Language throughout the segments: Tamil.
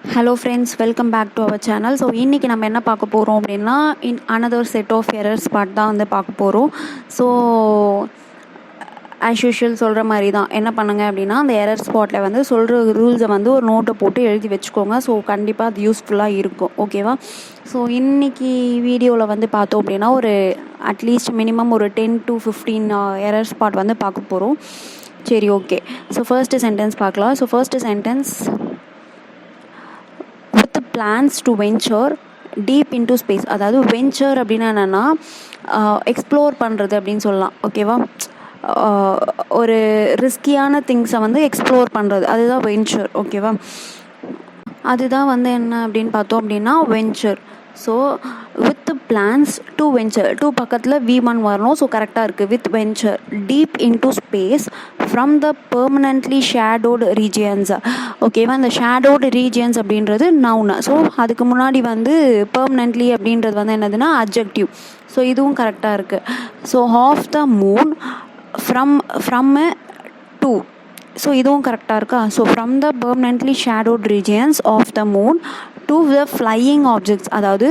Hello friends, welcome back to our channel. So இன்றைக்கி நம்ம என்ன பார்க்க போகிறோம் அப்படின்னா, another set of errors part தான் வந்து பார்க்க போகிறோம். ஸோ ஆஸ் யூஷுவல் சொல்கிற மாதிரி தான் என்ன பண்ணுங்க அப்படின்னா, அந்த எரர் ஸ்பாட்டில் வந்து சொல்கிற ரூல்ஸை வந்து ஒரு நோட்டை போட்டு எழுதி வச்சுக்கோங்க. ஸோ கண்டிப்பாக அது யூஸ்ஃபுல்லாக இருக்கும். ஓகேவா? ஸோ இன்றைக்கி வீடியோவில் வந்து பார்த்தோம் அப்படின்னா, ஒரு அட்லீஸ்ட் மினிமம் ஒரு 10 to 15 எரர் ஸ்பாட் வந்து பார்க்க போகிறோம். சரி, ஓகே. ஸோ ஃபர்ஸ்ட்டு சென்டென்ஸ் பார்க்கலாம். So first sentence, plans to venture deep into space. அதாவது வென்ச்சர் அப்படின்னா என்னென்னா எக்ஸ்ப்ளோர் பண்ணுறது அப்படின்னு சொல்லலாம். ஓகேவா? ஒரு ரிஸ்கியான திங்ஸை வந்து எக்ஸ்ப்ளோர் பண்ணுறது, அதுதான் வென்ச்சர். ஓகேவா? அதுதான் வந்து என்ன அப்படின்னு பார்த்தோம் அப்படின்னா venture. So with plans to venture, to பக்கத்தில் V1 வரணும். ஸோ கரெக்டாக இருக்குது. With venture deep into space from the permanently shadowed regions. ஓகேவா? இந்த ஷேடோடு ரீஜியன்ஸ் அப்படின்றது நவுன். ஸோ அதுக்கு முன்னாடி வந்து பெர்மனன்ட்லி அப்படின்றது வந்து என்னதுன்னா அட்ஜெக்டிவ். ஸோ இதுவும் கரெக்டாக இருக்குது. So of the moon from to. So இதுவும் கரெக்டாக இருக்கா? So from the permanently shadowed regions of the moon to the flying objects. அதாவது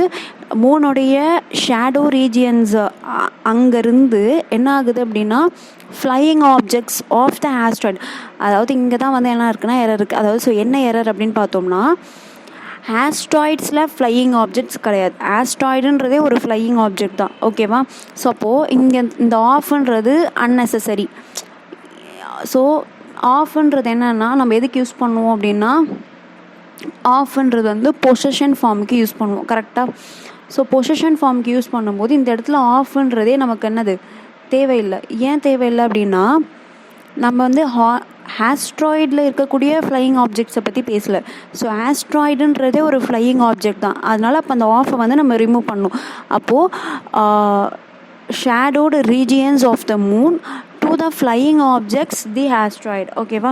மூனுடைய ஷேடோ ரீஜியன்ஸ் அங்கேருந்து என்ன ஆகுது அப்படின்னா flying objects of the asteroid. அதாவது இங்கே தான் வந்து என்ன இருக்குன்னா எரர் இருக்குது. அதாவது ஸோ என்ன எரர் அப்படின்னு பார்த்தோம்னா, ஆஸ்ட்ராய்ட்ஸில் ஃப்ளையிங் ஆப்ஜெக்ட்ஸ் கிடையாது. ஆஸ்ட்ராய்டுன்றதே ஒரு ஃப்ளையிங் ஆப்ஜெக்ட் தான். ஓகேவா? ஸோ அப்போது இங்கே இந்த ஆஃப்ன்றது அன்னெசசரி. ஸோ ஆஃப்ன்றது என்னென்னா நம்ம எதுக்கு யூஸ் பண்ணுவோம் அப்படின்னா, ஆஃப்ன்றது வந்து பொசஷன் ஃபார்முக்கு யூஸ் பண்ணுவோம். கரெக்டாக? ஸோ பொசஷன் ஃபார்முக்கு யூஸ் பண்ணும்போது இந்த இடத்துல ஆஃப்ன்றதே நமக்கு என்னது தேவையில்லை. ஏன் தேவையில்லை அப்படின்னா, நம்ம வந்து ஆஸ்ட்ராய்டில் இருக்கக்கூடிய ஃப்ளையிங் ஆப்ஜெக்ட்ஸை பற்றி பேசலை. ஸோ ஆஸ்ட்ராய்டுன்றதே ஒரு ஃப்ளையிங் ஆப்ஜெக்ட் தான். அதனால் அப்போ அந்த ஆஃபை வந்து நம்ம ரிமூவ் பண்ணணும். அப்போது shadowed regions of the moon to the flying objects the asteroid. ஓகேவா?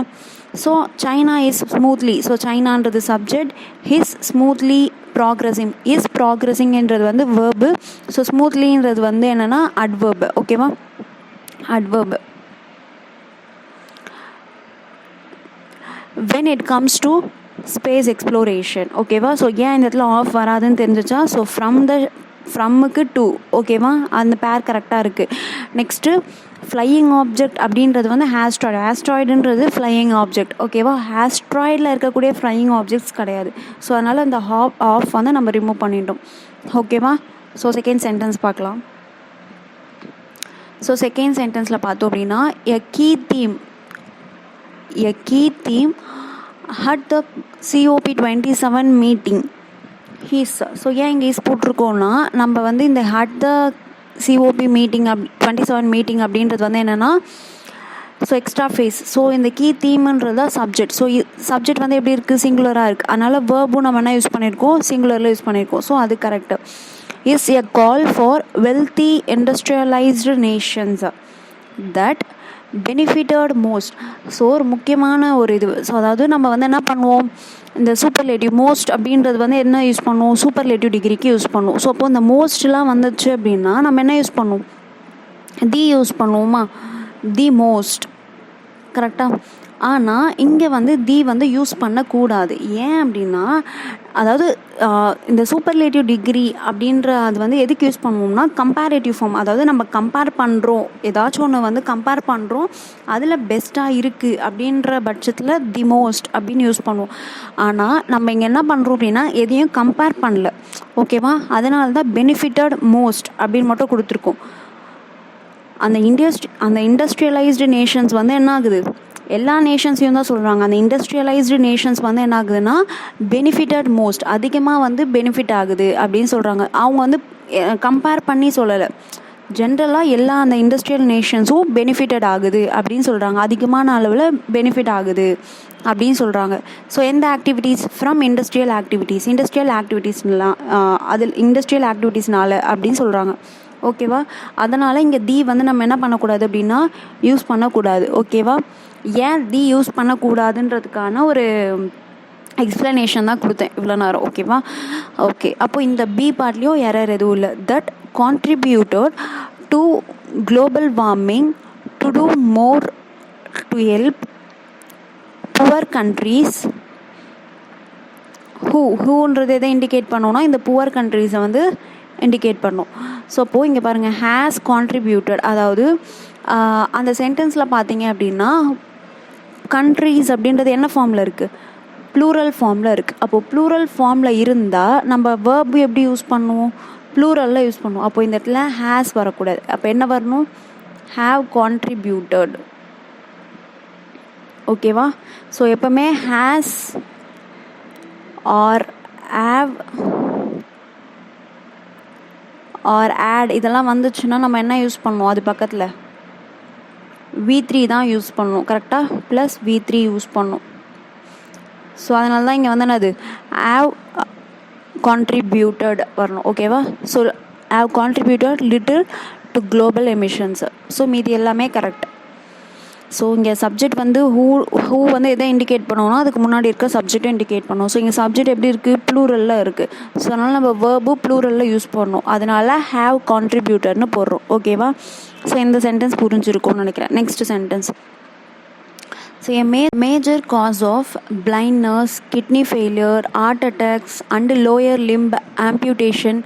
So China is smoothly. So சைனான்றது subject, is smoothly progressing. Is ப்ராக்ரஸிங்ன்றது வந்து வேர்பு. ஸோ ஸ்மூத்லின்றது வந்து என்னென்னா அட்வர்பு. ஓகேவா? Adverb. when it comes to space exploration. ஓகேவா? ஸோ ஏன் இந்த இடத்துல ஆஃப் வராதுன்னு தெரிஞ்சிச்சா? So ஃப்ரம்முக்கு two. ஓகேவா? அந்த பேர் கரெக்டாக இருக்குது. நெக்ஸ்ட்டு ஃப்ளையிங் ஆப்ஜெக்ட் அப்படின்றது வந்து ஆஸ்ட்ராய்டுன்றது ஃப்ளையிங் ஆப்ஜெக்ட். ஓகேவா? ஆஸ்ட்ராய்டில் இருக்கக்கூடிய ஃப்ளையிங் ஆப்ஜெக்ட்ஸ் கிடையாது. ஸோ அதனால் இந்த ஆஃப் வந்து நம்ம ரிமூவ் பண்ணிட்டோம். ஓகேவா? ஸோ செகண்ட் சென்டென்ஸ் பார்க்கலாம். ஸோ செகண்ட் சென்டென்ஸில் பார்த்தோம் அப்படின்னா, a key theme at the COP27 meeting he's. So ஏன் இங்கே ஹீஸ் போட்டிருக்கோன்னா, நம்ம வந்து இந்த at the COP meeting 27 meeting அப்படின்றது வந்து என்னென்னா ஸோ எக்ஸ்ட்ரா ஃபேஸ். ஸோ இந்த கீ தீம்ன்றது தான் சப்ஜெக்ட். ஸோ சப்ஜெக்ட் வந்து எப்படி இருக்குது? சிங்குலராக இருக்குது. அதனால் வேர்பும் நம்ம என்ன யூஸ் பண்ணியிருக்கோம்? சிங்குலரில் யூஸ் பண்ணியிருக்கோம். ஸோ அது correct. Is a call for wealthy industrialised Nations that benefited most. So ஒரு முக்கியமான ஒரு இது. ஸோ அதாவது நம்ம வந்து என்ன பண்ணுவோம், இந்த சூப்பர்லேட்டிவ் மோஸ்ட் அப்படின்றது வந்து என்ன யூஸ் பண்ணுவோம்? சூப்பர்லேட்டிவ் டிகிரிக்கு யூஸ் பண்ணுவோம். ஸோ அப்போது இந்த மோஸ்ட்லாம் வந்துச்சு அப்படின்னா நம்ம என்ன யூஸ் பண்ணுவோம்? தி யூஸ் பண்ணுவோமா? The most. கரெக்டாக? ஆனால் இங்கே வந்து தி வந்து யூஸ் பண்ணக்கூடாது. ஏன் அப்படின்னா, அதாவது இந்த சூப்பர்லேட்டிவ் டிகிரி அப்படின்ற அது வந்து எதுக்கு யூஸ் பண்ணுவோம்னா கம்பேரேட்டிவ் ஃபார்ம். அதாவது நம்ம கம்பேர் பண்ணுறோம், ஏதாச்சும் ஒன்று வந்து கம்பேர் பண்ணுறோம், அதில் பெஸ்ட்டாக இருக்குது அப்படின்ற பட்சத்தில் தி மோஸ்ட் அப்படின்னு யூஸ் பண்ணுவோம். ஆனால் நம்ம இங்கே என்ன பண்ணுறோம் அப்படின்னா எதையும் கம்பேர் பண்ணல. ஓகேவா? அதனால தான் பெனிஃபிட்டட் மோஸ்ட் அப்படின்னு மட்டும் கொடுத்துருக்கோம். அந்த இண்டஸ்ட்ரியலைஸ்டு நேஷன்ஸ் வந்து என்ன ஆகுது? எல்லா நேஷன்ஸையும் தான் சொல்கிறாங்க. அந்த இண்டஸ்ட்ரியலைஸ்டு நேஷன்ஸ் வந்து என்ன ஆகுதுன்னா பெனிஃபிட்டட் மோஸ்ட், அதிகமாக வந்து பெனிஃபிட் ஆகுது அப்படின்னு சொல்கிறாங்க. அவங்க வந்து கம்பேர் பண்ணி சொல்லலை. ஜென்ரலாக எல்லா அந்த இண்டஸ்ட்ரியல் நேஷன்ஸும் பெனிஃபிட்டட் ஆகுது அப்படின்னு சொல்கிறாங்க. அதிகமான அளவில் பெனிஃபிட் ஆகுது அப்படின்னு சொல்கிறாங்க. ஸோ எந்த ஆக்டிவிட்டீஸ்? ஃப்ரம் இண்டஸ்ட்ரியல் ஆக்டிவிட்டீஸ்லாம் அதில் இண்டஸ்ட்ரியல் ஆக்டிவிட்டீஸ்னால அப்படின்னு சொல்கிறாங்க. ஓகேவா? அதனால் இங்கே தி வந்து நம்ம என்ன பண்ணக்கூடாது அப்படின்னா யூஸ் பண்ணக்கூடாது. ஓகேவா? ஏன் தி யூஸ் பண்ணக்கூடாதுன்றதுக்கான ஒரு எக்ஸ்ப்ளனேஷன் தான் கொடுத்தேன் இவ்வளோ நேரம். ஓகேவா? ஓகே. அப்போது இந்த பி பார்ட்லேயும் எரர் எதுவும் இல்லை. That contributed to global warming to do more to help poor countries ஹூன்றது எதை இண்டிகேட் பண்ணோன்னா இந்த புவர் கண்ட்ரீஸை வந்து இண்டிகேட் பண்ணும். ஸோ அப்போது இங்கே பாருங்கள் ஹேஸ் கான்ட்ரிபியூட்டட், அதாவது அந்த சென்டென்ஸில் பார்த்தீங்க அப்படின்னா கண்ட்ரீஸ் அப்படின்றது என்ன ஃபார்மில் இருக்குது, ப்ளூரல் ஃபார்மில் இருக்குது. அப்போது ப்ளூரல் ஃபார்மில் இருந்தால் நம்ம வேர்பு எப்படி யூஸ் பண்ணுவோம், ப்ளூரலில் யூஸ் பண்ணுவோம். அப்போது இந்த இடத்துல ஹேஸ் வரக்கூடாது. அப்போ என்ன வரணும், ஹேவ் கான்ட்ரிபியூட்டட். ஓகேவா? ஸோ எப்போவுமே has or have or had இதெல்லாம் வந்துச்சுன்னா நம்ம என்ன யூஸ் பண்ணுவோம், அது பக்கத்தில் V3 தான் யூஸ் பண்ணணும். கரெக்டாக ப்ளஸ் V3 யூஸ் பண்ணணும். ஸோ அதனால தான் இங்கே வந்து என்னது ஹேவ் கான்ட்ரிபியூட்டட் வரணும். ஓகேவா? So have contributed little to global emissions. So மீதி எல்லாமே கரெக்ட். ஸோ இங்கே சப்ஜெக்ட் வந்து ஹூ வந்து எதை இண்டிகேட் பண்ணோன்னா அதுக்கு முன்னாடி இருக்க சப்ஜெக்டை இண்டிகேட் பண்ணோம். ஸோ இங்கே சப்ஜெக்ட் எப்படி இருக்குது, ப்ளூரலில் இருக்குது. ஸோ அதனால் நம்ம வேர்பு ப்ளூரலில் யூஸ் பண்ணணும். அதனால ஹேவ் கான்ட்ரிபியூட்டட்னு போடுறோம். ஓகேவா? ஸோ இந்த சென்டென்ஸ் புரிஞ்சிருக்கும்னு நினைக்கிறேன். Next sentence. So a major cause of blindness, kidney failure, heart attacks and lower limb amputation.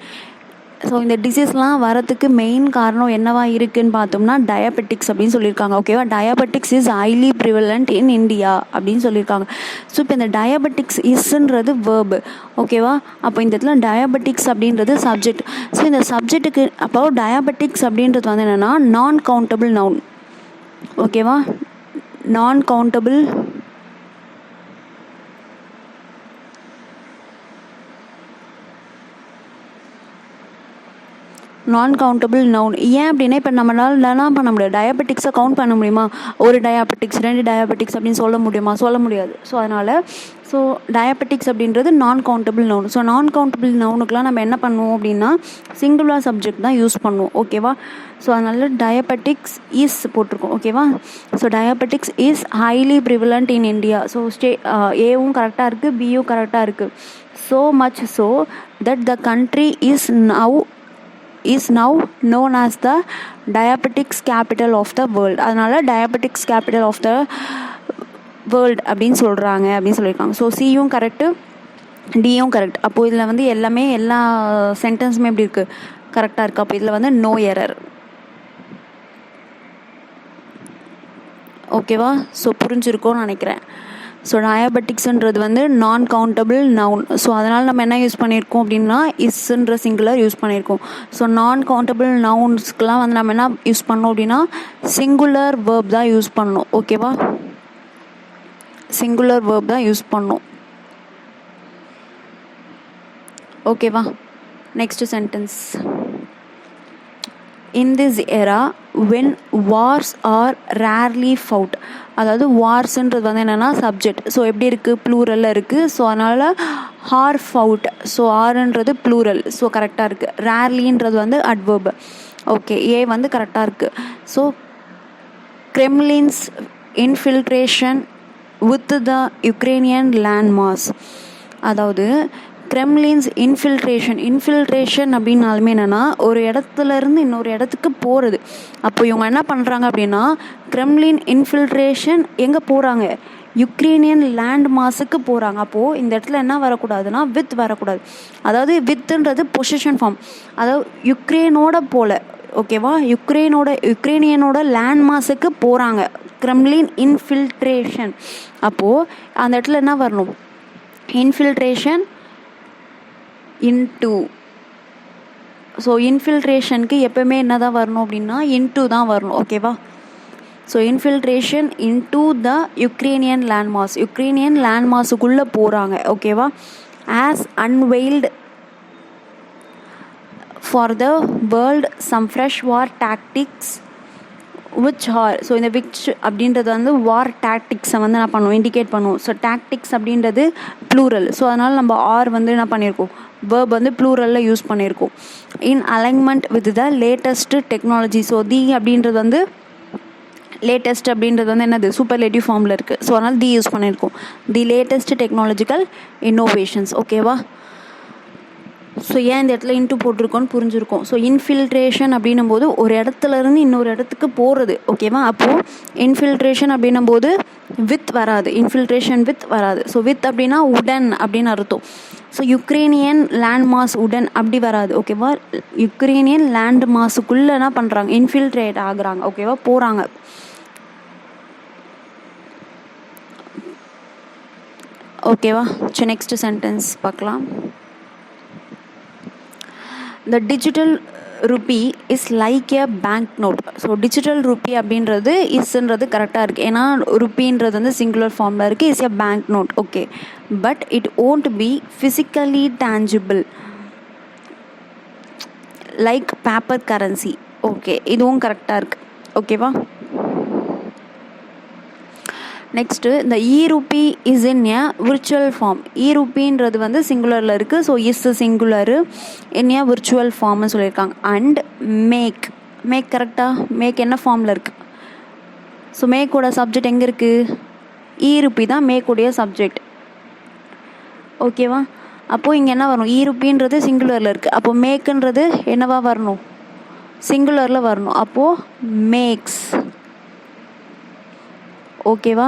So இந்த டிசீஸ்லாம் வரத்துக்கு மெயின் காரணம் என்னவா இருக்குதுன்னு பார்த்தோம்னா டயபெட்டிக்ஸ் அப்படின்னு சொல்லியிருக்காங்க. ஓகேவா? Diabetics is highly prevalent in India அப்படின்னு சொல்லியிருக்காங்க. ஸோ இப்போ இந்த டயபெட்டிக்ஸ் இஸ்ன்றது வேர்பு. ஓகேவா? அப்போ இந்த இடத்துல டயபெட்டிக்ஸ் அப்படின்றது சப்ஜெக்ட். ஸோ இந்த சப்ஜெக்ட்டுக்கு அப்போ டயபெட்டிக்ஸ் அப்படின்றது வந்து என்னென்னா நான் கவுண்டபிள் நவுன். ஓகேவா? நான் கவுண்டபிள் நவுன். ஏன் அப்படின்னா இப்போ நம்மளால என்ன பண்ண முடியாது, டயபெட்டிக்ஸை கவுண்ட் பண்ண முடியுமா, ஒரு டயபெட்டிக்ஸ் 2 டயபெட்டிக்ஸ் அப்படின்னு சொல்ல முடியுமா, சொல்ல முடியாது. ஸோ அதனால் டயபெட்டிக்ஸ் அப்படின்றது நான் கவுண்டபிள் நவுன். ஸோ நான் கவுண்டபிள் நவுனுக்குலாம் நம்ம என்ன பண்ணுவோம் அப்படின்னா சிங்குலர் சப்ஜெக்ட் தான் யூஸ் பண்ணுவோம். ஓகேவா? ஸோ அதனால டயபெட்டிக்ஸ் இஸ் போட்டிருக்கோம். ஓகேவா? So diabetics is highly prevalent in India. So ஏவும் கரெக்டாக இருக்குது, பியும் கரெக்டாக இருக்குது. So much so that the country is now known as the diabetics capital of the world. அதனால diabetics capital of the world அப்படின்னு சொல்கிறாங்க அப்படின்னு சொல்லியிருக்காங்க. ஸோ சியும் கரெக்டு, டியும் கரெக்ட். அப்போது இதில் வந்து எல்லாமே எல்லா சென்டென்ஸுமே எப்படி இருக்குது, கரெக்டாக இருக்குது. அப்போ இதில் வந்து நோ எரர். ஓகேவா? ஸோ புரிஞ்சிருக்கோன்னு நினைக்கிறேன். ஸோ டயபெட்டிக்ஸ்ன்றது வந்து நான் கவுண்டபிள் நவுன். ஸோ அதனால் நம்ம என்ன யூஸ் பண்ணியிருக்கோம் அப்படின்னா இஸ்ன்ற சிங்குலர் யூஸ் பண்ணியிருக்கோம். ஸோ நான் கவுண்டபிள் நவுன்ஸ்க்கெலாம் வந்து நம்ம என்ன யூஸ் பண்ணோம் அப்படின்னா சிங்குலர் வேர்ப் தான் யூஸ் பண்ணணும். ஓகேவா? சிங்குலர் வேர்ப் தான் யூஸ் பண்ணணும். ஓகேவா? Next sentence. In this era when wars are rarely fought, அதாவது வார்ஸ்ன்றது வந்து என்னென்னா சப்ஜெக்ட். ஸோ எப்படி இருக்குது, ப்ளூரலில் இருக்குது. ஸோ அதனால் ஆர் ஃபவுட். ஸோ ஆர்ன்றது ப்ளூரல். ஸோ கரெக்டாக இருக்குது. ரேர்லின்றது வந்து அட்வர்ப். ஓகே, ஏ வந்து கரெக்டாக இருக்குது. So Kremlin's infiltration with the Ukrainian land mass, அதாவது கிரெம்லின்ஸ் இன்ஃபில்ட்ரேஷன் அப்படின்னாலுமே என்னென்னா ஒரு இடத்துலேருந்து இன்னொரு இடத்துக்கு போகிறது. அப்போ இவங்க என்ன பண்ணுறாங்க அப்படின்னா கிரெம்லின் இன்ஃபில்ட்ரேஷன் எங்கே போகிறாங்க, யுக்ரைனியன் லேண்ட் மாஸுக்கு போகிறாங்க. அப்போது இந்த இடத்துல என்ன வரக்கூடாதுன்னா வித் வரக்கூடாது. அதாவது வித்துன்றது பொசிஷன் ஃபார்ம், அதாவது யுக்ரைனோட போல. ஓகேவா? யுக்ரைனியனோட லேண்ட் மாஸுக்கு போகிறாங்க, கிரெம்லின் இன்ஃபில்ட்ரேஷன். அப்போது அந்த இடத்துல என்ன வரணும், இன்ஃபில்ட்ரேஷன் இன்டூ. ஸோ இன்ஃபில்ட்ரேஷனுக்கு எப்போவுமே என்ன தான் வரணும் அப்படின்னா இன்டூ தான் வரணும். ஓகேவா? So infiltration into the Ukrainian land மாஸுக்குள்ளே போகிறாங்க. ஓகேவா? As unveiled for the world some fresh war tactics which are. So இந்த விச் அப்படின்றது வந்து வார் டாக்டிக்ஸை வந்து என்ன பண்ணுவோம், இண்டிகேட் பண்ணுவோம். ஸோ டாக்டிக்ஸ் அப்படின்றது ப்ளூரல். ஸோ அதனால் நம்ம ஆர் வந்து என்ன பண்ணியிருக்கோம், வேர்ப் வந்து ப்ளூரலில் யூஸ் பண்ணியிருக்கோம். In alignment with the latest technology. So the அப்படின்றது வந்து லேட்டஸ்ட் அப்படின்றது வந்து என்னது சூப்பர்லேட்டிவ் ஃபார்மில் இருக்குது. ஸோ அதனால் தி யூஸ் பண்ணியிருக்கோம். தி லேட்டஸ்ட் டெக்னாலஜிக்கல் இன்னோவேஷன்ஸ். ஓகேவா? ஸோ ஏன் இந்த இடத்துல இன்ட்டு போட்டிருக்கோன்னு புரிஞ்சிருக்கும். ஸோ இன்ஃபில்ட்ரேஷன் அப்படின்னும் போது ஒரு இடத்துலேருந்து இன்னொரு இடத்துக்கு போகிறது, ஓகேவா? அப்போது இன்ஃபில்ட்ரேஷன் அப்படின்னும் போது வித் வராது, இன்ஃபில்ட்ரேஷன் வித் வராது. ஸோ வித் அப்படின்னா உடன் அப்படின்னு அர்த்தம். ஸோ யுக்ரைனியன் லேண்ட் மாஸ் உடன் அப்படி வராது, ஓகேவா? யுக்ரைனியன் லேண்ட் மாஸுக்குள்ளே என்ன பண்ணுறாங்க, இன்ஃபில்ட்ரேட் ஆகுறாங்க, ஓகேவா? போகிறாங்க. ஓகேவா? சரி, நெக்ஸ்ட் சென்டென்ஸ் பார்க்கலாம். The digital rupee is like a bank note. So digital rupee அப்படின்றது இஸ்ன்றது கரெக்டாக இருக்குது. ஏன்னா ருப்பின்றது வந்து சிங்குலர் ஃபார்மில் இருக்குது. Is a bank note, okay. But it won't be physically tangible like paper currency. Okay, இதுவும் கரெக்டாக இருக்குது, ஓகேவா? நெக்ஸ்ட்டு, இந்த e-RUPI is in a virtual form. இ-ரூபின்றது வந்து சிங்குலரில் இருக்குது. So is singular in a virtual ஃபார்ம்னு சொல்லியிருக்காங்க. அண்ட் மேக், மேக் கரெக்டாக? மேக் என்ன ஃபார்மில் இருக்குது? ஸோ மேக்கோட சப்ஜெக்ட் எங்கே இருக்குது? இ-ரூபி தான் மேக்குடைய சப்ஜெக்ட், ஓகேவா? அப்போது இங்கே என்ன வரும்? இ-ரூபின்றது சிங்குலரில் இருக்குது. அப்போது மேக்குன்றது என்னவா வரணும்? சிங்குலரில் வரணும். அப்போது மேக்ஸ், ஓகேவா?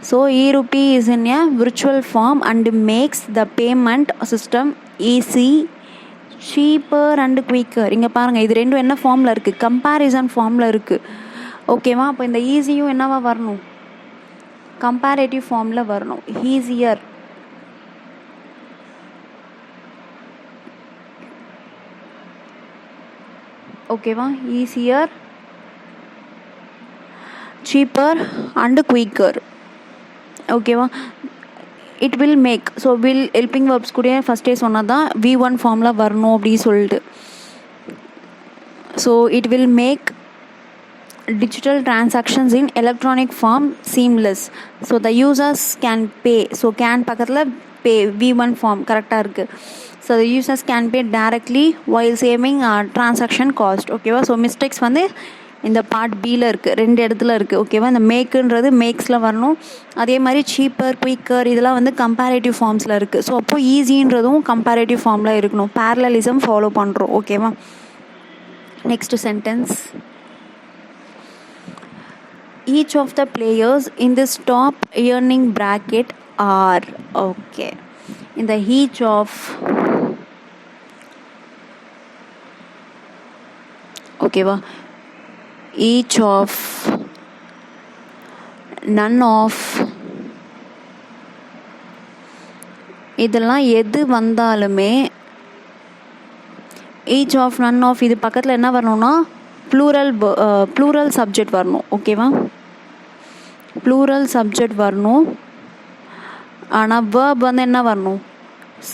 So e-RUPI is in a virtual form and makes the payment system easy, cheaper and quicker. இங்கே பாருங்கள், இது ரெண்டும் என்ன ஃபார்மில் இருக்குது? கம்பேரிசன் ஃபார்மில் இருக்குது, ஓகேவா? அப்போ இந்த ஈஸியும் என்னவா வரணும்? கம்பேரேட்டிவ் ஃபார்மில் வரணும். ஈஸியர், ஓகேவா? ஈஸியர், cheaper and quicker, ஓகேவா? It will make. So will helping verbs கூட ஃபஸ்ட்டே சொன்னால் தான் V1 ஃபார்மில் வரணும் அப்படின்னு சொல்லிட்டு. So it will make digital transactions in electronic form seamless. So the users can pay. So can பக்கத்தில் பே, V1 ஃபார்ம் கரெக்டாக இருக்குது. So the users can pay directly while saving transaction cost, ஓகேவா? ஸோ மிஸ்டேக்ஸ் வந்து இந்த பார்ட் பியில் இருக்குது, ரெண்டு இடத்துல இருக்குது, ஓகேவா? இந்த மேக்குன்றது மேக்ஸில் வரணும். அதே மாதிரி சீப்பர், குயிக்கர் இதெல்லாம் வந்து கம்பேரேட்டிவ் ஃபார்ம்ஸில் இருக்குது. ஸோ அப்போது ஈஸின்றதும் கம்பேரேட்டிவ் ஃபார்மில் இருக்கணும். பேரலலிசம் ஃபாலோ பண்ணுறோம், ஓகேவா? Next sentence. Each of the players in this top earning bracket are, okay. இந்த ஈச் ஆஃப், ஓகேவா? each of, none of, இதெல்லாம் எது வந்தாலுமே each of, none of இது பக்கத்தில் என்ன வரணும்னா ப்ளூரல் சப்ஜெக்ட் வரணும், ஓகேவா? ப்ளூரல் சப்ஜெக்ட் வரணும். ஆனால் வேர்ப் வந்து என்ன வரணும்?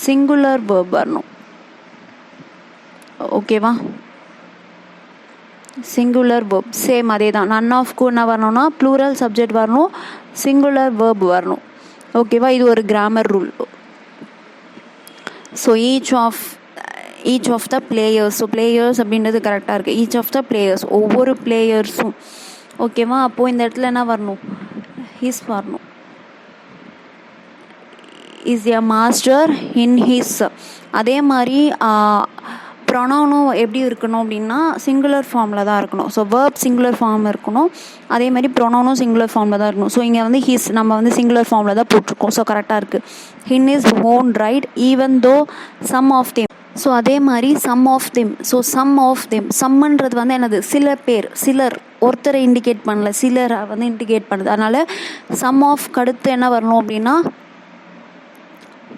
சிங்குலர் வேர்ப் வரணும், ஓகேவா? சிங்குலர் வேர்ப் சேம் அதே தான். நன் ஆஃப்க்கு என்ன வரணும்னா ப்ளூரல் சப்ஜெக்ட் வரணும், சிங்குலர் வேர்ப் வரணும், ஓகேவா? இது ஒரு grammar rule. So each of the players. So players அப்படின்றது கரெக்டாக இருக்குது. ஈச் ஆஃப் த பிளேயர்ஸ், ஒவ்வொரு பிளேயர்ஸும், ஓகேவா? அப்போது இந்த இடத்துல என்ன வரணும்? ஹிஸ் வரணும். Is a master in his. அதே மாதிரி ப்ரொனவுனும் எப்படி இருக்கணும் அப்படின்னா சிங்குலர் ஃபார்மில் தான் இருக்கணும். ஸோ வேர்ப் சிங்குலர் ஃபார்ம் இருக்கணும், அதே மாதிரி ப்ரொனவுனும் சிங்குலர் ஃபார்மில் தான் இருக்கணும். ஸோ இங்கே வந்து ஹிஸ் நம்ம வந்து சிங்குலர் ஃபார்மில் தான் போட்டிருக்கோம். ஸோ கரெக்டாக இருக்குது. ஹின் is own right even though some of them. So அதே மாதிரி some of them. So some of them, சம்ன்றது வந்து என்னது? சில பேர், சிலர், ஒருத்தரை இண்டிகேட் பண்ணல, சிலரை வந்து இண்டிகேட் பண்ணுது. அதனால் சம் ஆஃப் கடுத்து என்ன வரணும் அப்படின்னா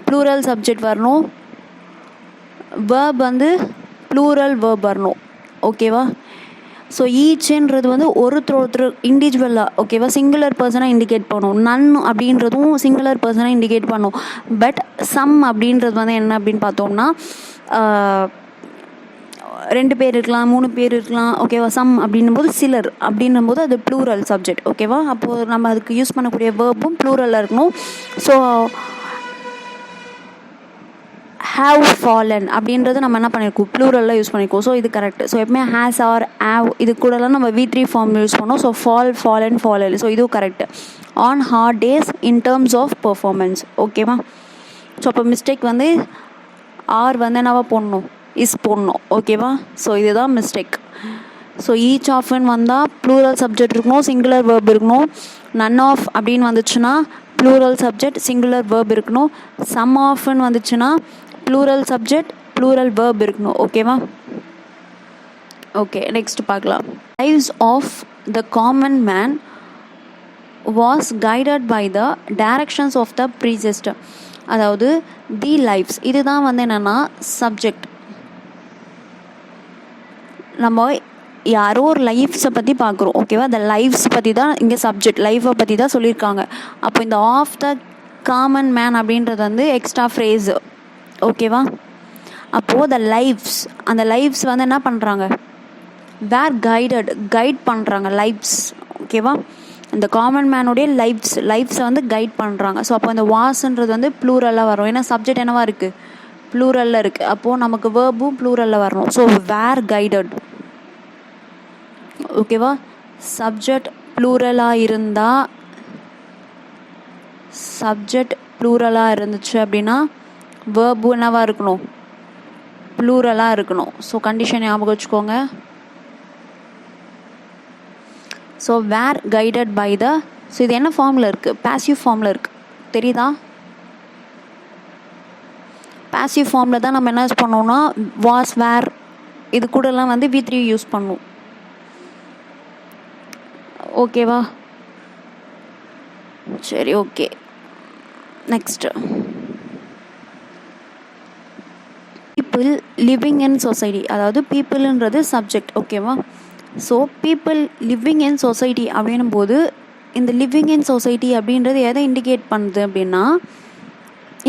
ப்ளூரல் சப்ஜெக்ட் வரணும். வேர்ப் வந்து ப்ளூரல் வேர்ப் வரணும், ஓகேவா? ஸோ ஈச்ன்றது வந்து ஒருத்தர் இண்டிவிஜுவலாக, ஓகேவா? சிங்குலர் பர்சனாக இண்டிகேட் பண்ணும். நன் அப்படின்றதும் சிங்குலர் பர்சனாக இண்டிகேட் பண்ணும். பட் சம் அப்படின்றது வந்து என்ன அப்படின்னு பார்த்தோம்னா ரெண்டு பேர் இருக்கலாம், மூணு பேர் இருக்கலாம், ஓகேவா? சம் அப்படின்னும் போது சிலர் அப்படின்னும் போது அது ப்ளூரல் சப்ஜெக்ட், ஓகேவா? அப்போது நம்ம அதுக்கு யூஸ் பண்ணக்கூடிய வேர்பும் ப்ளூரலில் இருக்கணும். ஸோ ஹாவ் ஃபாலன் அப்படின்றது நம்ம என்ன பண்ணியிருக்கோம்? ப்ளூரலில் யூஸ் பண்ணியிருக்கோம். ஸோ இது கரெக்ட். ஸோ எப்பவுமே ஹேஸ் ஆர் ஹாவ் இது கூடலாம் நம்ம V3 ஃபார்ம் யூஸ் பண்ணோம். ஸோ ஃபாலன், ஃபாலல். ஸோ இதுவும் correct. On hard days in terms of performance, ஓகேவா? ஸோ அப்போ மிஸ்டேக் வந்து ஆர் வந்து என்னவா போடணும், இஸ் போடணும். ஓகேவா? ஸோ இதுதான் மிஸ்டேக். ஸோ ஈச் ஆஃப்னு வந்தால் ப்ளூரல் சப்ஜெக்ட் இருக்கணும், சிங்குலர் வேர்ப் இருக்கணும். நன் ஆஃப் அப்படின்னு வந்துச்சுன்னா ப்ளூரல் சப்ஜெக்ட் சிங்குலர் வேர்ப் இருக்கணும். சம் ஆஃப்னு வந்துச்சுன்னா ப்ளூரல் சப்ஜெக்ட் ப்ளூரல் வேர்ப் இருக்கணும். ஓகேவா? ஓகே, நெக்ஸ்ட் பார்க்கலாம். Lives of the common man was guided by the directions of the priest. அதாவது தி லைஃப்ஸ் இதுதான் வந்து என்னென்னா சப்ஜெக்ட். நம்ம யாரோ ஒரு லைஃப்ஸை பற்றி பார்க்குறோம். ஓகேவா? இந்த லைஃப்ஸ் பற்றி தான் இங்கே சப்ஜெக்ட், லைஃப்பை பற்றி தான் சொல்லியிருக்காங்க. அப்போ இந்த ஆஃப் த காமன் மேன் அப்படின்றது வந்து எக்ஸ்ட்ரா ஃப்ரேஸு. ஓகேவா? அப்போது த லைஃப்ஸ், அந்த லைஃப்ஸ் வந்து என்ன பண்ணுறாங்க, வேர் கைடட், கைட் பண்ணுறாங்க லைஃப்ஸ். ஓகேவா? இந்த காமன் மேனுடைய லைஃப்ஸை வந்து கைட் பண்ணுறாங்க. ஸோ அப்போ இந்த வாஸ்ன்றது வந்து ப்ளூரலாக வரும். ஏன்னா சப்ஜெக்ட் என்னவா இருக்குது, ப்ளூரலில் இருக்குது. அப்போது நமக்கு வேர்பும் ப்ளூரலில் வரணும். So were guided. ஓகேவா? சப்ஜெக்ட் ப்ளூரலாக இருந்தால், சப்ஜெக்ட் ப்ளூரலாக இருந்துச்சு அப்படின்னா வேர்பு என்னவாக இருக்கணும், ப்ளூரலாக இருக்கணும். ஸோ கண்டிஷன் ஞாபகம் வச்சுக்கோங்க. So were guided by the, so இது என்ன ஃபார்மில் இருக்குது, பாசிவ் ஃபார்மில் இருக்குது. தெரியுதா? பாசிவ் ஃபார்மில் தான் நம்ம என்ன யூஸ் பண்ணோம்னா வாஸ், வேர் இது கூடலாம் வந்து V3 யூஸ் பண்ணுவோம். ஓகேவா? சரி, okay. Next, people living in society. அதாவது பீப்புள்ன்றது சப்ஜெக்ட். ஓகேவா? So people living in society அப்படின்னும் போது இந்த லிவிங் இன் சொசைட்டி அப்படின்றது எதை இண்டிகேட் பண்ணுது அப்படின்னா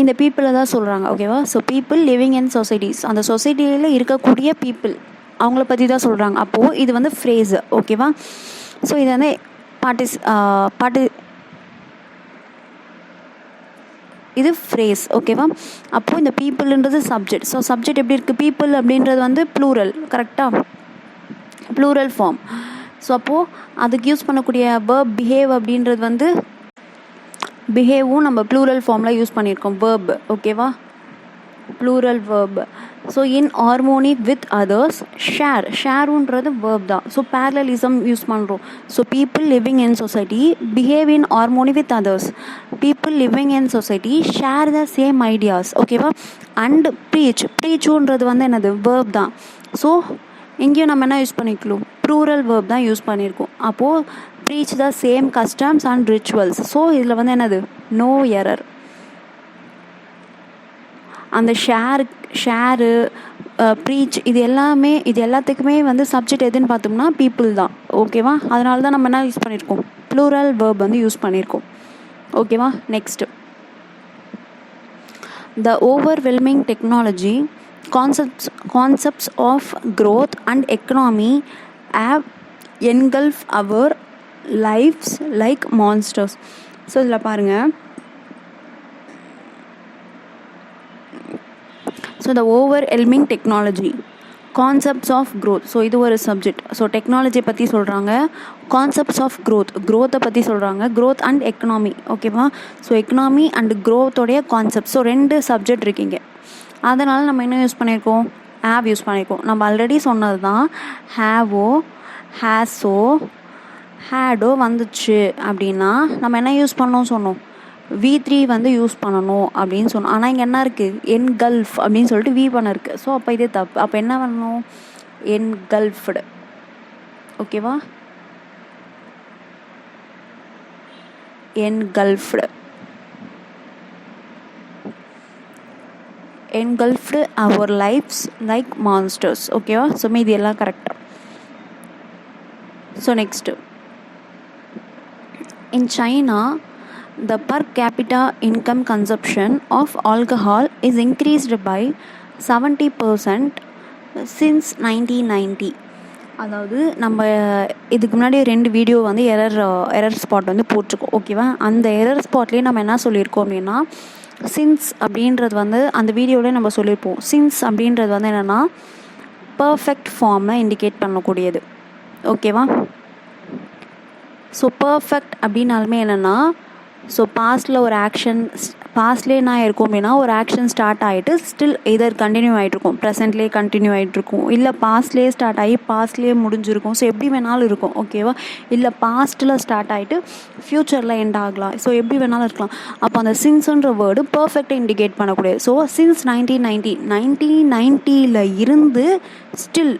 இந்த பீப்புளை தான் சொல்கிறாங்க. ஓகேவா? ஸோ பீப்புள் லிவிங் இன் சொசைட்டிஸ், அந்த சொசைட்டியில் இருக்கக்கூடிய பீப்புள் அவங்கள பற்றி தான் சொல்கிறாங்க. அப்போது இது வந்து ஃப்ரேஸு. ஓகேவா? ஸோ இது வந்து இது ஃப்ரேஸ். ஓகேவா? அப்போது இந்த பீப்புள்ன்றது சப்ஜெக்ட். ஸோ சப்ஜெக்ட் எப்படி இருக்குது, பீப்புள் அப்படின்றது வந்து ப்ளூரல். கரெக்டாக? Plural form. ஸோ அப்போது அதுக்கு யூஸ் பண்ணக்கூடிய வேர்ப் பிஹேவ் அப்படின்றது வந்து பிஹேவும் நம்ம ப்ளூரல் ஃபார்மில் யூஸ் பண்ணியிருக்கோம், வேர்ப். ஓகேவா? Plural verb. So in harmony with others, ஷேருன்றது வேர்ப் தான். ஸோ பேரலலிசம் யூஸ் பண்ணுறோம். So people living in society behave in harmony with others. People living in society share the same ideas. ஓகேவா? அண்ட் ப்ரீச்சுன்றது வந்து என்னது, வேர்ப் தான். ஸோ இங்கேயும் நம்ம என்ன யூஸ் பண்ணிக்கலாம், ப்ளூரல் வேர்ப் தான் யூஸ் பண்ணியிருக்கோம். அப்போது preach the same customs and rituals. So இதில் வந்து என்னது, நோ எரர். அந்த ஷேரு ப்ரீச் இது எல்லாத்துக்குமே வந்து சப்ஜெக்ட் எதுன்னு பார்த்தோம்னா பீப்புள் தான். ஓகேவா? அதனால தான் நம்ம என்ன யூஸ் பண்ணியிருக்கோம், ப்ளூரல் வேர்ப் வந்து யூஸ் பண்ணியிருக்கோம். ஓகேவா? Next, the overwhelming technology concepts of growth and economy have engulfed our lives like monsters. So இதில் பாருங்கள், so the overwhelming technology concepts of growth. ஸோ இது ஒரு சப்ஜெக்ட். ஸோ டெக்னாலஜி பற்றி சொல்கிறாங்க, கான்செப்ட்ஸ் ஆஃப் க்ரோத்தை பற்றி சொல்கிறாங்க, க்ரோத் அண்ட் எக்கனாமி. ஓகேவா? ஸோ எக்கனாமி அண்ட் க்ரோத்தோடைய கான்செப்ட். ஸோ 2 சப்ஜெக்ட் இருக்கீங்க. அதனால் நம்ம என்ன யூஸ் பண்ணியிருக்கோம், ஹேவ் யூஸ் பண்ணியிருக்கோம். நம்ம ஆல்ரெடி சொன்னது தான், ஹேவோ ஹேஸோ ஹேடோ வந்துச்சு அப்படின்னா நம்ம என்ன யூஸ் பண்ணோம் சொன்னோம், V3 வந்து யூஸ் பண்ணணும் அப்படின்னு சொன்னோம். ஆனால் இங்கே என்ன இருக்குது, என்கல்ஃப் அப்படின்னு சொல்லிட்டு V பண்ண இருக்குது. ஸோ அப்போ இது தப்பு. அப்போ என்ன பண்ணணும், என்கல்ஃப்டு. ஓகேவா? என்கல்ஃப்டு, engulfed our lives like monsters. ஓகேவா? ஸோ மீதி எல்லாம் கரெக்டாக. So next, in China the per capita income consumption of alcohol is increased by 70% since 1990. அதாவது நம்ம இதுக்கு முன்னாடி 2 வீடியோ வந்து எரர் ஸ்பாட் வந்து போட்டிருக்கோம். ஓகேவா? அந்த எரர் ஸ்பாட்லேயே நம்ம என்ன சொல்லியிருக்கோம் அப்படின்னா, சின்ஸ் அப்படின்றது வந்து அந்த வீடியோவிலே நம்ம சொல்லியிருப்போம். சின்ஸ் அப்படின்றது வந்து என்னென்னா பர்ஃபெக்ட் ஃபார்மை இண்டிகேட் பண்ணக்கூடியது. ஓகேவா? ஸோ பர்ஃபெக்ட் அப்படின்னாலுமே என்னென்னா ஸோ பாஸ்ட்டில் ஒரு ஆக்ஷன் பாஸ்ட்லேயே என்ன இருக்கும் அப்படின்னா ஒரு ஆக்ஷன் ஸ்டார்ட் ஆகிட்டு ஸ்டில் எதர் கண்டினியூ ஆகிட்ருக்கும், ப்ரெசென்ட்லேயே கண்டினியூ ஆகிட்ருக்கும், இல்லை பாஸ்ட்லேயே ஸ்டார்ட் ஆகி பாஸ்ட்லேயே முடிஞ்சிருக்கும். ஸோ எப்படி வேணாலும் இருக்கும், ஓகேவா. இல்லை பாஸ்ட்டில் ஸ்டார்ட் ஆகிட்டு ஃப்யூச்சரில் எண்ட் ஆகலாம். ஸோ எப்படி வேணாலும் இருக்கலாம். அப்போ அந்த சின்ஸ்ன்ற வேர்டு பர்ஃபெக்டாக இண்டிகேட் பண்ணக்கூடியது. ஸோ சின்ஸ் 1990 இருந்து ஸ்டில்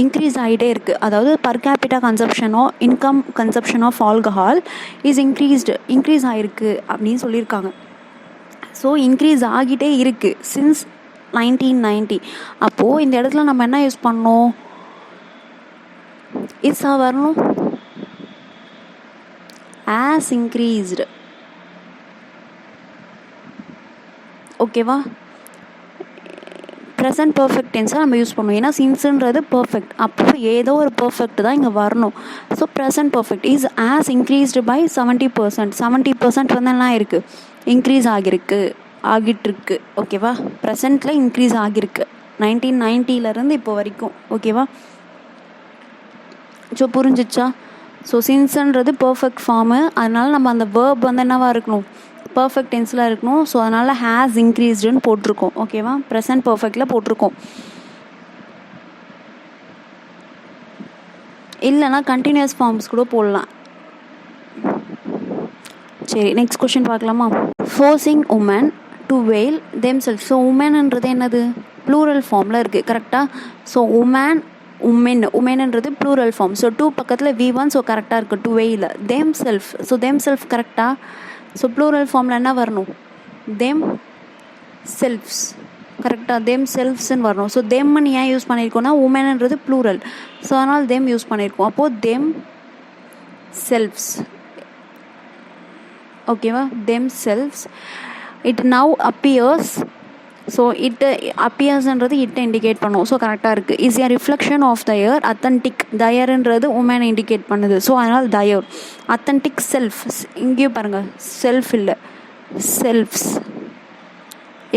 இன்க்ரீஸ் ஆகிட்டே இருக்குது. அதாவது பர் கேபிட்டா கன்சப்ஷனோ income consumption of alcohol is increase ஆகிருக்கு அப்படின்னு சொல்லியிருக்காங்க. ஸோ இன்க்ரீஸ் ஆகிட்டே இருக்குது சின்ஸ் 1990. அப்போது இந்த இடத்துல நம்ம என்ன யூஸ் பண்ணோம், இட்ஸா வரணும், ஆஸ் இன்க்ரீஸ்டு, ஓகேவா. ப்ரெசன்ட் பர்ஃபெக்ட் டென்ஸாக நம்ம யூஸ் பண்ணுவோம். ஏன்னா சின்ஸுன்றது பர்ஃபெக்ட், அப்போது ஏதோ ஒரு பர்ஃபெக்ட் தான் இங்கே வரணும். So present perfect is as increased by 70%. 70% வந்து என்ன இருக்குது, இன்க்ரீஸ் ஆகிட்டுருக்கு, ஓகேவா. ப்ரெசண்ட்டில் இன்க்ரீஸ் ஆகிருக்கு 1990 இப்போ வரைக்கும், ஓகேவா. ஸோ புரிஞ்சிச்சா. ஸோ சின்ஸுன்றது பர்ஃபெக்ட் ஃபார்மு, அதனால் நம்ம அந்த வேர்ப் வந்து என்னவாக இருக்கணும், பர்ஃபெக்ட் டென்ஸில் இருக்கணும். ஸோ அதனால் ஹேஸ் இன்க்ரீஸ்டுன்னு போட்டிருக்கோம், ஓகேவா. ப்ரெசன்ட் பர்ஃபெக்டில் போட்டிருக்கோம். இல்லைனா கண்டினியூஸ் ஃபார்ம்ஸ் கூட போடலாம். சரி, நெக்ஸ்ட் கொஷின் பார்க்கலாமா. Forcing woman to veil themself. So உமன்ன்றது என்னது, ப்ளூரல் ஃபார்மில் இருக்குது, கரெக்டாக. ஸோ உமென்ன்றது ப்ளூரல் ஃபார்ம். ஸோ டூ பக்கத்தில் V1, ஸோ கரெக்டாக இருக்குது. To veil themself, so themself கரெக்டாக. ஸோ ப்ளூரல் ஃபார்மில் என்ன வரணும், தெம் செல்ஃப்ஸ், கரெக்டாக. தெம் செல்ஃப்ஸ்ன்னு வரணும். ஸோ தெம்னு ஏன் யூஸ் பண்ணியிருக்கோன்னா உமன்ன்றது ப்ளூரல், ஸோ அதனால் தெம் யூஸ் பண்ணியிருக்கோம். அப்போது தெம் செல்ஃப்ஸ், ஓகேவா. Themselves. It now appears, so அப்பியர்ஸ்ன்றது இட்டை indicate பண்ணும். ஸோ கரெக்டாக இருக்குது. Is a reflection of their, authentic. தயர்ன்றது உமனை இண்டிகேட் பண்ணுது, ஸோ அதனால் தயர். அத்தன்டிக் செல்ஃப், இங்கேயும் பாருங்கள் செல்ஃப் இல்லை செல்ஃப்ஸ்,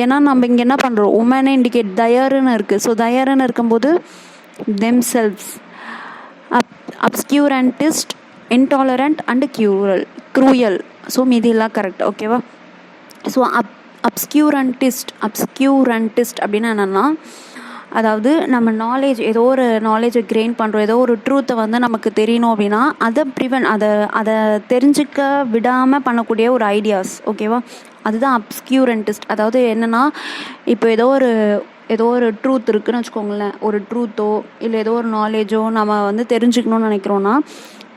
ஏன்னா நம்ம இங்கே என்ன பண்ணுறோம், உமனை இண்டிகேட் தயருன்னு இருக்குது. ஸோ தயருன்னு இருக்கும்போது themselves. Obscurantist, intolerant and cruel. So மீதியெல்லாம் கரெக்ட், ஓகேவா. ஸோ அப்ஸ்கியூரண்டிஸ்ட் அப்படின்னா என்னென்னா, அதாவது நம்ம ஏதோ ஒரு நாலேஜை கெயின் பண்ணுறோம், ஏதோ ஒரு ட்ரூத்தை வந்து நமக்கு தெரியணும் அப்படின்னா அதை தெரிஞ்சிக்க விடாமல் பண்ணக்கூடிய ஒரு ஐடியாஸ், ஓகேவா. அதுதான் அப்ஸ்கியூரண்டிஸ்ட். அதாவது என்னென்னா, இப்போ ஏதோ ஒரு ட்ரூத் இருக்குதுன்னு வச்சுக்கோங்களேன், ஒரு ட்ரூத்தோ இல்லை ஏதோ ஒரு நாலேஜோ நம்ம வந்து தெரிஞ்சுக்கணும்னு நினைக்கிறோன்னா,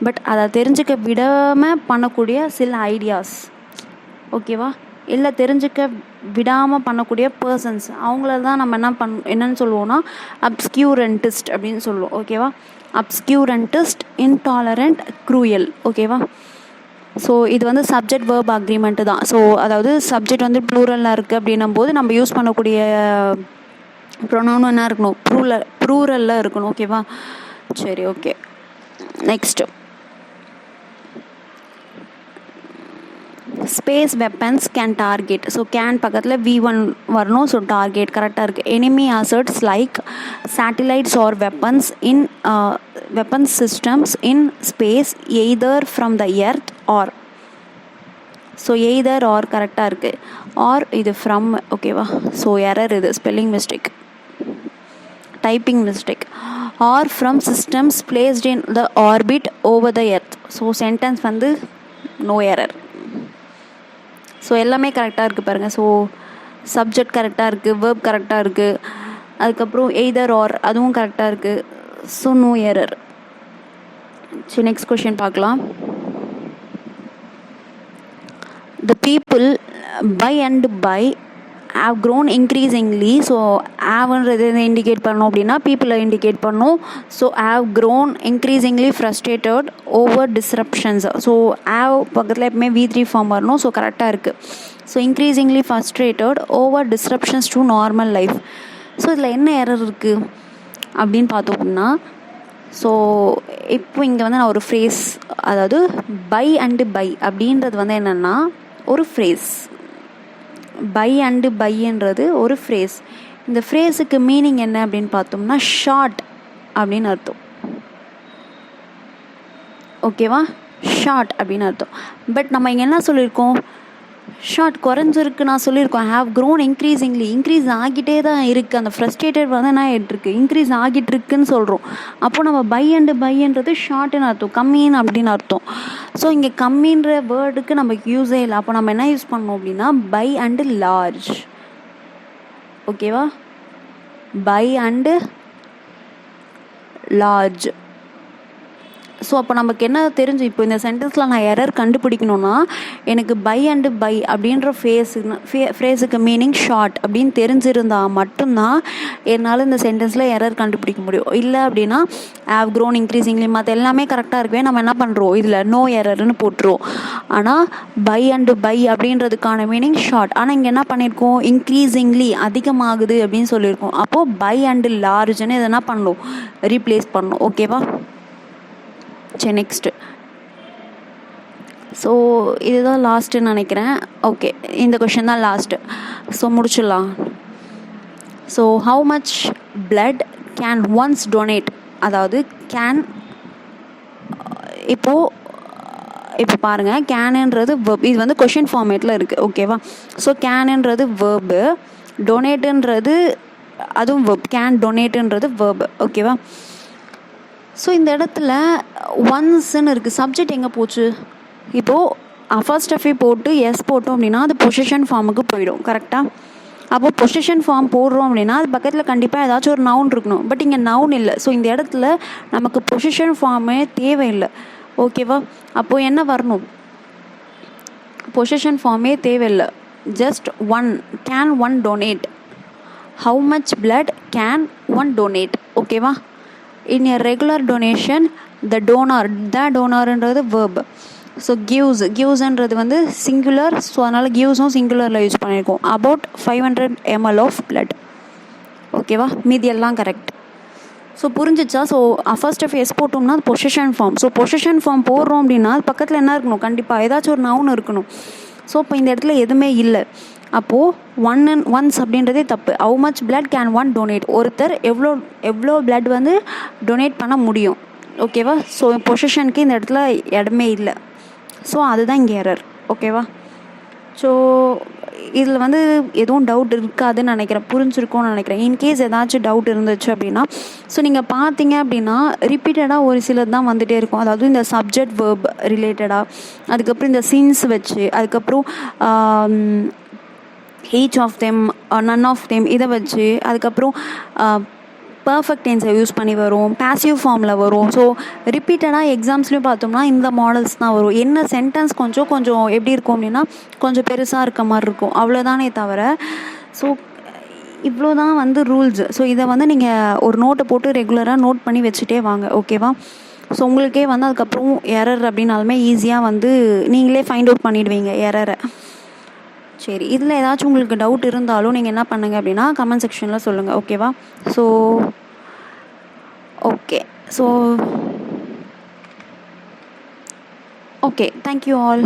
பட் அதை தெரிஞ்சிக்க விடாமல் பண்ணக்கூடிய சில ஐடியாஸ், ஓகேவா. இல்லை தெரிஞ்சிக்க விடாமல் பண்ணக்கூடிய பர்சன்ஸ், அவங்கள தான் நம்ம என்னன்னு சொல்லுவோம்னா அப்ஸ்கியூரண்டிஸ்ட் அப்படின்னு சொல்லுவோம், ஓகேவா. அப்ஸ்கியூரண்டிஸ்ட், இன்டாலரண்ட், க்ரூயல், ஓகேவா. ஸோ இது வந்து சப்ஜெக்ட் வேர்ப் அக்ரிமெண்ட்டு தான். ஸோ அதாவது சப்ஜெக்ட் வந்து ப்ளூரலில் இருக்குது அப்படின்னும் போது நம்ம யூஸ் பண்ணக்கூடிய ப்ரொனவுன் என்ன இருக்கணும், ப்ளூரலில் இருக்கணும், ஓகேவா. சரி, okay. Next space weapons can target. So can பக்கத்தில் V1 வரணும். ஸோ டார்கெட் கரெக்டாக இருக்குது. Enemy asserts like satellites or weapons systems in space either from the earth or. So either or கரெக்டாக இருக்குது. ஆர் இது ஃப்ரம், ஓகேவா. ஸோ எரர், இது spelling mistake, typing mistake. Or from systems placed in the orbit over the earth. So sentence வந்து நோ எரர். ஸோ எல்லாமே கரெக்டாக இருக்குது பாருங்கள். ஸோ சப்ஜெக்ட் கரெக்டாக இருக்குது, வேர்ப் கரெக்டாக இருக்குது, அதுக்கப்புறம் எய்தர் ஆர் அதுவும் கரெக்டாக இருக்குது. So no error. சரி, நெக்ஸ்ட் கொஷின் பார்க்கலாம். The people by and by have grown increasingly. So ஹேவ்ன்றது இண்டிகேட் பண்ணோம் அப்படின்னா பீப்புளை இண்டிகேட் பண்ணோம். So have grown increasingly frustrated over disruptions. So have பக்கத்தில் எப்பவுமே V3 ஃபார்ம் வரணும். ஸோ கரெக்டாக இருக்குது. So increasingly frustrated over disruptions to normal life. So இதில் என்ன எரர் இருக்குது அப்படின்னு பார்த்தோம் அப்படின்னா, ஸோ இப்போ இங்கே வந்து நான் ஒரு ஃப்ரேஸ், அதாவது பை அண்டு பை அப்படின்றது வந்து என்னென்னா ஒரு ஃப்ரேஸ். பை அண்டு பைன்றது ஒரு ஃப்ரேஸ். இந்த ஃப்ரேஸுக்கு மீனிங் என்ன அப்படின்னு பார்த்தோம்னா ஷார்ட் அப்படின்னு அர்த்தம், ஓகேவா. ஷார்ட் அப்படின்னு அர்த்தம். பட் நம்ம இங்கே என்ன சொல்லியிருக்கோம், ஷார்ட் குறைஞ்சிருக்கு நான் சொல்லியிருக்கோம். ஹேவ் க்ரோன் இன்க்ரீஸிங்லி, இன்க்ரீஸ் ஆகிட்டே தான் இருக்குது. அந்த ஃப்ரஸ்ட்ரேட்டட் வந்து என்ன ஆகிட்டுருக்கு, இன்க்ரீஸ் ஆகிட்டு இருக்குன்னு சொல்கிறோம். அப்போது நம்ம பைன்றது ஷார்ட்டுன்னு அர்த்தம், கம்மின்னு அப்படின்னு அர்த்தம். ஸோ இங்கே கம்மின்ற வேர்டுக்கு நமக்கு யூஸே இல்லை. அப்போ நம்ம என்ன யூஸ் பண்ணோம் அப்படின்னா பை அண்டு லார்ஜ். ஓகேவா, பை அண்டு லார்ஜ். ஸோ அப்போ நமக்கு என்ன தெரிஞ்சு, இப்போ இந்த சென்டென்ஸில் நான் எரர் கண்டுபிடிக்கணும்னா எனக்கு பை அண்டு பை அப்படின்ற ஃப்ரேஸுக்கு மீனிங் ஷார்ட் அப்படின்னு தெரிஞ்சிருந்தால் மட்டும்தான் என்னால் இந்த சென்டென்ஸில் எரர் கண்டுபிடிக்க முடியும். இல்லை அப்படின்னா ஹேவ் க்ரோன் இன்க்ரீஸிங்லி மற்ற எல்லாமே கரெக்டாக இருக்கவே நம்ம என்ன பண்ணுறோம், இதில் நோ எரர்னு போட்டுருவோம். ஆனால் பை அண்டு பை அப்படின்றதுக்கான மீனிங் ஷார்ட். ஆனால் இங்கே என்ன பண்ணியிருக்கோம், இன்க்ரீஸிங்லி அதிகமாகுது அப்படின்னு சொல்லியிருக்கோம். அப்போது பை அண்டு லார்ஜ்னு எதனா பண்ணணும், ரீப்ளேஸ் பண்ணணும். ஓகேவா, சரி நெக்ஸ்ட்டு. ஸோ இதுதான் லாஸ்ட்டுன்னு நினைக்கிறேன். ஓகே, இந்த கொஷின் தான் லாஸ்ட்டு. ஸோ முடிச்சிடலாம். So how much blood can once donate, அதாவது கேன், இப்போ பாருங்கள், கேனுன்றது வேர்ப். இது வந்து கொஷின் ஃபார்மேட்டில் இருக்குது. ஓகேவா, ஸோ கேனுன்றது வேர்பு, டொனேட்டுன்றது அதுவும் வேர்ப், கேன் டொனேட்டுன்றது வேர்பு. ஓகேவா, ஸோ இந்த இடத்துல ஒன்ஸ்ன்னு இருக்குது. சப்ஜெக்ட் எங்கே போச்சு, இப்போது ஃபர்ஸ்ட் எஃப்ஏ போட்டு எஸ் போட்டோம் அப்படின்னா அது பொசிஷன் ஃபார்முக்கு போயிடும். கரெக்டாக, அப்போது பொசிஷன் ஃபார்ம் போடுறோம் அப்படின்னா அது பக்கத்தில் கண்டிப்பாக ஏதாச்சும் ஒரு நவுன் இருக்கணும். பட் இங்கே நவுன் இல்லை. ஸோ இந்த இடத்துல நமக்கு பொசிஷன் ஃபார்மே தேவையில்லை. ஓகேவா, அப்போது என்ன வரணும், பொசிஷன் ஃபார்மே தேவையில்லை. Just one, can one donate, how much blood can one donate. ஓகேவா, in a regular donation the donorன்றது verb. ஸோ கிவ்ஸ்ன்றது வந்து சிங்குலர். ஸோ அதனால் கிவ்ஸும் சிங்குலரில் யூஸ் பண்ணியிருக்கோம். About 500 ml of blood. ஓகேவா, மீதி எல்லாம் கரெக்ட். ஸோ புரிஞ்சிச்சா. ஸோ ஃபர்ஸ்ட் ஆஃப் எஸ் போட்டோம்னா அது possession form. So possession form போடுறோம் அப்படின்னா அது பக்கத்தில் என்ன இருக்கணும், கண்டிப்பாக ஏதாச்சும் ஒரு நவுன் இருக்கணும். ஸோ இப்போ இந்த இடத்துல எதுவுமே இல்லை. அப்போது ஒன்ஸ் அப்படின்றதே தப்பு. How much blood can one donate, ஒருத்தர் எவ்வளோ பிளட் வந்து டொனேட் பண்ண முடியும். ஓகேவா, ஸோ பொசிஷனுக்கு இந்த இடத்துல இடமே இல்லை. ஸோ அதுதான் இங்கே எரர். ஓகேவா, ஸோ இதில் வந்து எதுவும் டவுட் இருக்காதுன்னு நினைக்கிறேன், புரிஞ்சிருக்கும்னு நினைக்கிறேன். இன்கேஸ் ஏதாச்சும் டவுட் இருந்துச்சு அப்படின்னா, ஸோ நீங்கள் பார்த்தீங்க அப்படின்னா ரிப்பீட்டடாக ஒரு சிலது தான் வந்துகிட்டே இருக்கும். அதாவது இந்த சப்ஜெக்ட் வேர்ப் ரிலேட்டடாக, அதுக்கப்புறம் இந்த சின்ஸ் வச்சு, அதுக்கப்புறம் each of them, none of them இதை வச்சு, அதுக்கப்புறம் பர்ஃபெக்ட் டென்ஸை யூஸ் பண்ணி வரும், பேசிவ் ஃபார்மில் வரும். ஸோ ரிப்பீட்டடாக எக்ஸாம்ஸ்லேயும் பார்த்தோம்னா இந்த மாடல்ஸ் தான் வரும். என்ன சென்டென்ஸ் கொஞ்சம் எப்படி இருக்கும் அப்படின்னா கொஞ்சம் பெருசாக இருக்க மாதிரி இருக்கும், அவ்வளோதானே தவிர. ஸோ இவ்வளோ தான் வந்து ரூல்ஸ். ஸோ இதை வந்து நீங்கள் ஒரு நோட்டை போட்டு ரெகுலராக நோட் பண்ணி வச்சுட்டே வாங்க. ஓகேவா, ஸோ உங்களுக்கே வந்து அதுக்கப்புறம் எரர் அப்படின்னாலுமே ஈஸியாக வந்து நீங்களே ஃபைண்ட் அவுட் பண்ணிவிடுவீங்க எரரை. சரி, இதில் ஏதாச்சும் உங்களுக்கு டவுட் இருந்தாலும் நீங்கள் என்ன பண்ணுங்கள் அப்படின்னா கமெண்ட் செக்ஷனில் சொல்லுங்கள். ஓகேவா, ஸோ ஓகே, தேங்க்யூ ஆல்.